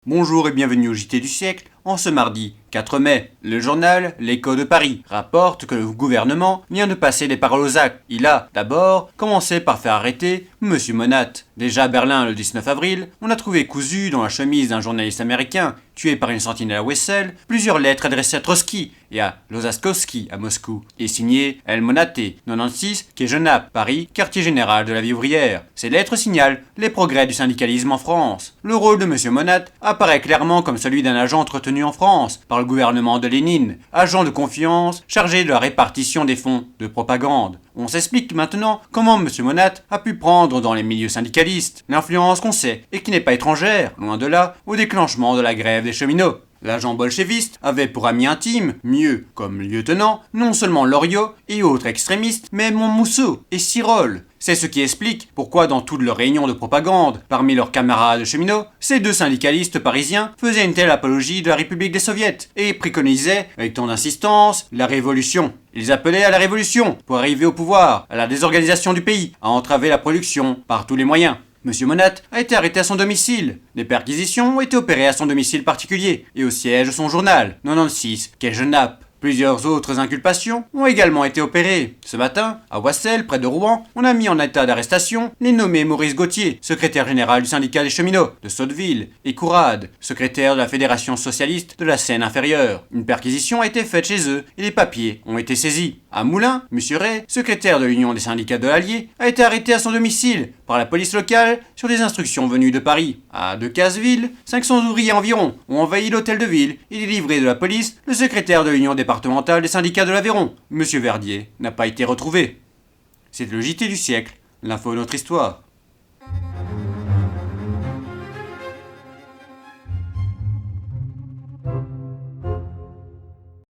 Bonjour et bienvenue au JT du siècle, en ce mardi 4 mai. Le journal L'Écho de Paris rapporte que le gouvernement vient de passer des paroles aux actes. Il a, d'abord, commencé par faire arrêter Monsieur Monat. Déjà à Berlin le 19 avril, on a trouvé cousu dans la chemise d'un journaliste américain, tué par une sentinelle à Wessel, plusieurs lettres adressées à Trotsky et à Lozaskowski à Moscou, et signées El Monaté, 96, quai Genappe, Paris, quartier général de la vie ouvrière. Ces lettres signalent les progrès du syndicalisme en France. Le rôle de Monsieur Monat apparaît clairement comme celui d'un agent entretenu en France par le gouvernement de Lénine, agent de confiance chargé de la répartition des fonds de propagande. On s'explique maintenant comment M. Monat a pu prendre dans les milieux syndicalistes l'influence qu'on sait et qui n'est pas étrangère, loin de là, au déclenchement de la grève des cheminots. L'agent bolchéviste avait pour ami intime, mieux comme lieutenant, non seulement Loriot et autres extrémistes, mais Montmousseau et Sirol. C'est ce qui explique pourquoi dans toutes leurs réunions de propagande, parmi leurs camarades cheminots, ces deux syndicalistes parisiens faisaient une telle apologie de la République des Soviets et préconisaient, avec tant d'insistance, la révolution. Ils appelaient à la révolution pour arriver au pouvoir, à la désorganisation du pays, à entraver la production par tous les moyens. Monsieur Monat a été arrêté à son domicile. Des perquisitions ont été opérées à son domicile particulier et au siège de son journal, 96, quai Genappe. Plusieurs autres inculpations ont également été opérées. Ce matin, à Wassel, près de Rouen, on a mis en état d'arrestation les nommés Maurice Gauthier, secrétaire général du syndicat des cheminots de Sotteville, et Courade, secrétaire de la Fédération socialiste de la Seine-Inférieure. Une perquisition a été faite chez eux et les papiers ont été saisis. À Moulins, M. Ray, secrétaire de l'Union des syndicats de l'Allier, a été arrêté à son domicile par la police locale sur des instructions venues de Paris. À Decazeville, 500 ouvriers environ ont envahi l'hôtel de ville et délivré de la police le secrétaire de l'Union départementale des syndicats de l'Aveyron. M. Verdier n'a pas été retrouvé. C'est le JT du siècle, l'info de notre histoire.